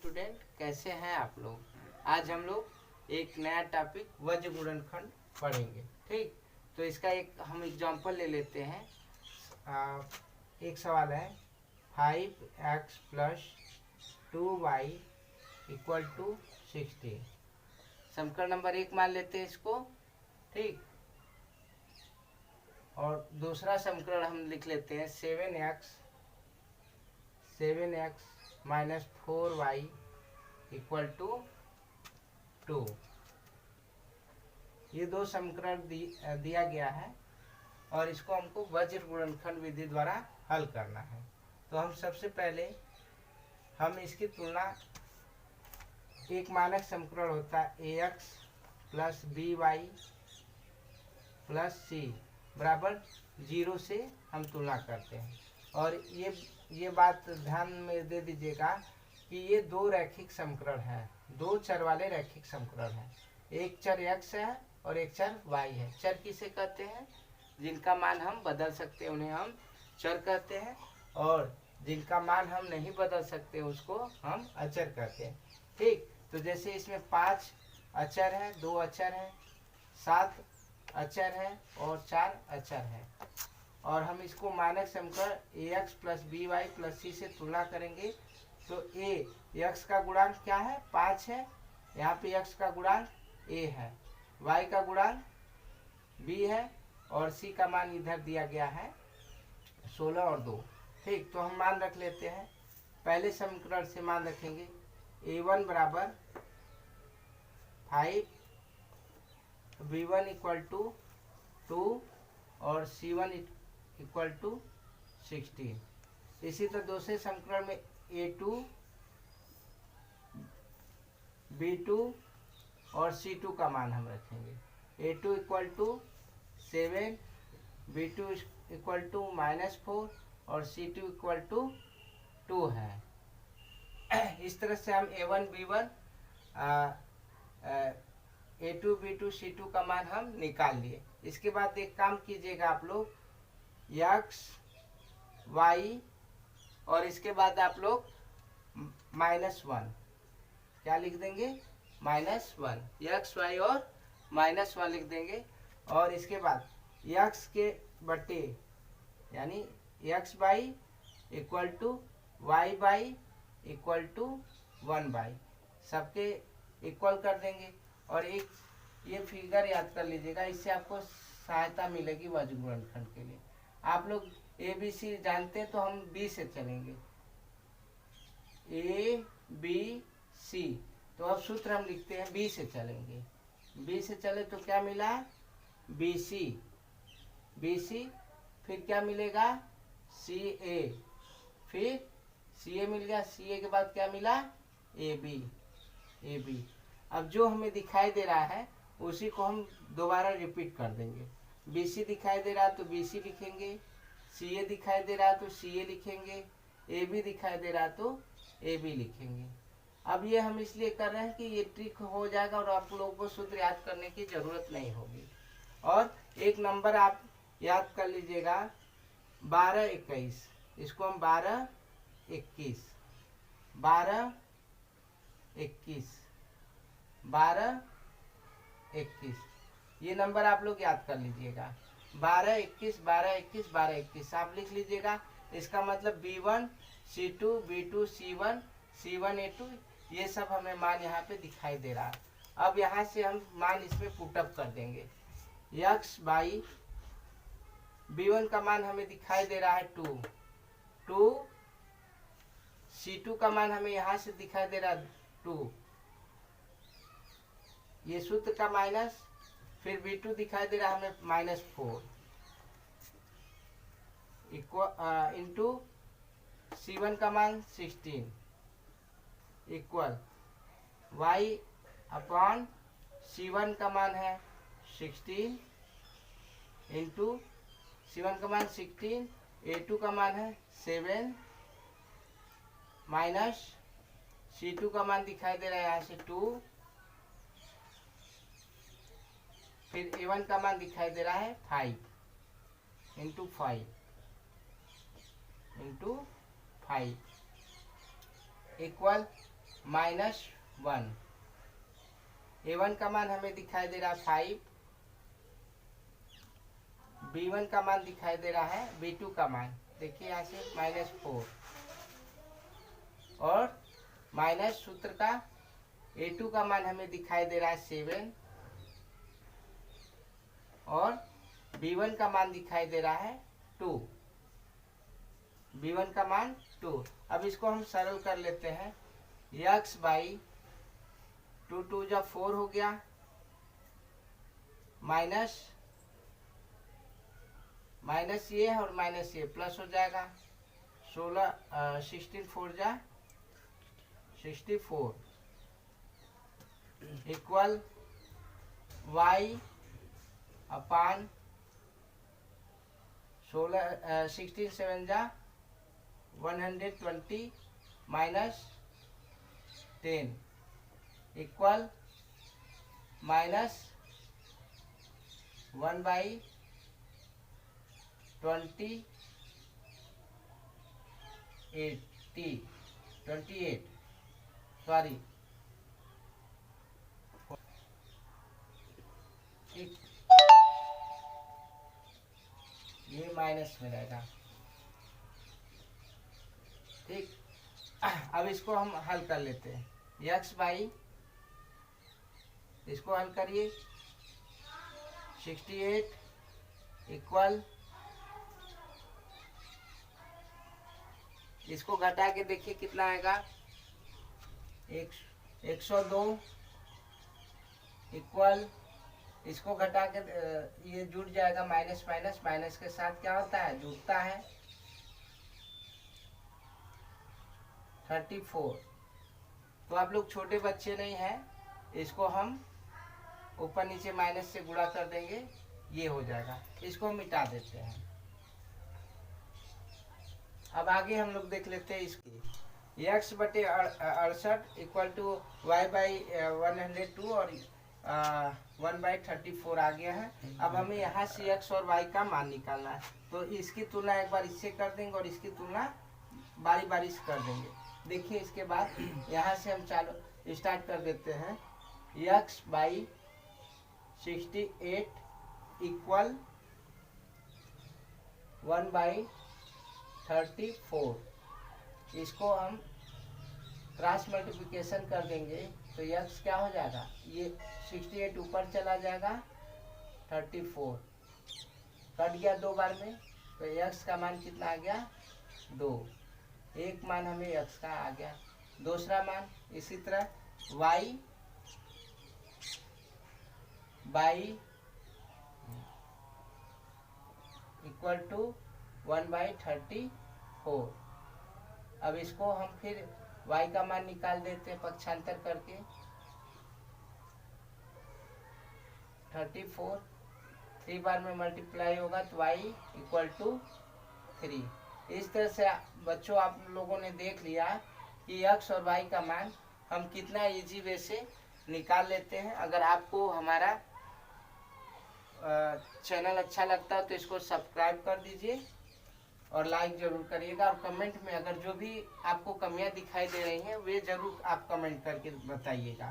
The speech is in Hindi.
स्टूडेंट, कैसे हैं आप लोग। आज हम लोग एक नया टॉपिक वज्र गुणनखंड पढ़ेंगे। ठीक, तो इसका एक हम एग्जांपल ले लेते हैं। एक सवाल है 5x + 2y = 60। समीकरण नंबर 1 मान लेते हैं इसको। ठीक, और दूसरा समीकरण हम लिख लेते हैं 7x - 4y = 2। ये दो समीकरण दिया गया है और इसको हमको वज्र गुणनखंड विधि द्वारा हल करना है। तो हम सबसे पहले हम इसकी तुलना, एक मानक समीकरण होता है ax + by + c बराबर 0 से हम तुलना करते हैं। और ये बात ध्यान में दे दीजिएगा कि ये दो रैखिक समीकरण है, दो चर वाले रैखिक समीकरण है। एक चर x है और एक चर y है। चर किसे कहते हैं? जिनका मान हम बदल सकते हैं उन्हें हम चर कहते हैं, और जिनका मान हम नहीं बदल सकते उसको हम अचर कहते हैं। ठीक, तो जैसे इसमें 5 अचर है, 2 अचर है, 7 अचर है और 4 अचर है। और हम इसको मानक समीकरण ax + by + c से तुलना करेंगे। तो x का गुणांक क्या है? 5 है। यहाँ पे x का गुणांक a है, y का गुणांक b है और c का मान इधर दिया गया है 16 और 2। ठीक, तो हम मान रख लेते हैं। पहले समीकरण से मान रखेंगे a1 = 5, b1 = 2 और c1 = 16। इसी तरह दूसरे समीकरण में a2, b2 और c2 का मान हम रखेंगे। a2 = 7, b2 = -4 और c2 = 2 है। इस तरह से हम a1 b1 a2 b2 c2 का मान हम निकाल लिए। इसके बाद एक काम कीजिएगा आप लोग, x y और इसके बाद आप लोग -1 क्या लिख देंगे? -1 x y और -1 लिख देंगे। और इसके बाद x के बटे यानी x/y = y/1/, सबके इक्वल कर देंगे। और एक ये फिगर याद कर लीजिएगा, इससे आपको सहायता मिलेगी वज्र गुणनखंड के लिए। आप लोग ABC जानते हैं तो हम B से चलेंगे, ABC। तो अब सूत्र हम लिखते हैं, B से चलेंगे। B से चले तो क्या मिला? BC, फिर क्या मिलेगा? CA, फिर CA मिल गया। CA के बाद क्या मिला? AB। अब जो हमें दिखाई दे रहा है उसी को हम दोबारा रिपीट कर देंगे। BC दिखाई दे रहा है तो BC लिखेंगे, CA दिखाई दे रहा है तो CA लिखेंगे, AB दिखाई दे रहा है तो AB लिखेंगे। अब ये हम इसलिए कर रहे हैं कि ये ट्रिक हो जाएगा और आप लोगों को सूत्र याद करने की ज़रूरत नहीं होगी। और एक नंबर आप याद कर लीजिएगा, 12 21। इसको हम 12 21 12 21 12 21 ये नंबर आप लोग याद कर लीजिएगा। 12 21 12 21 12 21 आप लिख लीजिएगा। इसका मतलब B1 C2 B2 C1 C1 A2 ये सब हमें मान यहाँ पे दिखाई दे रहा है। अब यहाँ से हम मान इसमें पुटअप कर देंगे। x/, B1 का मान हमें दिखाई दे रहा है 2, C2 का मान हमें यहाँ से दिखाई दे रहा है 2, ये सूत्र का माइनस, फिर B2 दिखाई दे रहा है हमें -4 इंटू C1 का मान 16 इक्वल y/C1 का मान है 16 इंटू C1 का मान 16, A2 का मान है 7 माइनस C2 का मान दिखाई दे रहा है यहाँ से 2, फिर A1 का मान दिखाई दे रहा है 5 इंटू 5 इक्वल -1। A1 का मान हमें दिखाई दे रहा है 5, B1 का मान दिखाई दे रहा है, B2 का मान देखिए यहाँ से -4, और माइनस सूत्र का A2 का मान हमें दिखाई दे रहा है 7, और B1 का मान दिखाई दे रहा है 2। B1 का मान 2। अब इसको हम सरल कर लेते हैं। x बाई 2 2 जा 4 हो गया, माइनस ये है और माइनस ये प्लस हो जाएगा। 16 4 जा 64 इक्वल y अपान 16 7 जा 120 माइनस 10 इक्वल -1/28 सॉरी, ये माइनस में रहेगा। ठीक, अब इसको हम हल कर लेते हैं। x बाई, इसको हल करिए, 68 इक्वल, इसको घटा के देखिए कितना आएगा, 102 इक्वल, इसको घटा के ये जुड़ जाएगा, माइनस माइनस माइनस के साथ क्या होता है, जुड़ता है, 34। तो आप लोग छोटे बच्चे नहीं हैं, इसको हम ऊपर नीचे माइनस से गुणा कर देंगे, ये हो जाएगा। इसको हम मिटा देते हैं। अब आगे हम लोग देख लेते हैं इसकी। x बटे 68 इक्वल टू y बाई 102 और 1/34 आ गया है। अब हमें यहाँ से x और y का मान निकालना है, तो इसकी तुलना एक बार इससे कर देंगे और इसकी तुलना बारी बारी से कर देंगे। देखिए इसके बाद यहाँ से हम चालू स्टार्ट कर देते हैं। x बाई 68 इक्वल 1/34, इसको हम क्रॉस मल्टीप्लिकेशन कर देंगे तो x क्या हो जाएगा, ये 68 ऊपर चला जाएगा, 34 कट गया 2 बार में, तो x का मान कितना आ गया, 2। एक मान हमें x का आ गया। दूसरा मान इसी तरह y बाई इक्वल टू 1/34। अब इसको हम फिर y का मान निकाल देते हैं पक्षांतर करके, 34 3 बार में मल्टीप्लाई होगा तो y इक्वल टू 3। इस तरह से बच्चों आप लोगं ने देख लिया कि x और y का मान हम कितना इजी वे से निकाल लेते हैं। अगर आपको हमारा चैनल अच्छा लगता है तो इसको सब्सक्राइब कर दीजिए और लाइक जरूर करिएगा, और कमेंट में अगर जो भी आपको कमियां दिखाई दे रही हैं वे जरूर आप कमेंट करके बताइएगा।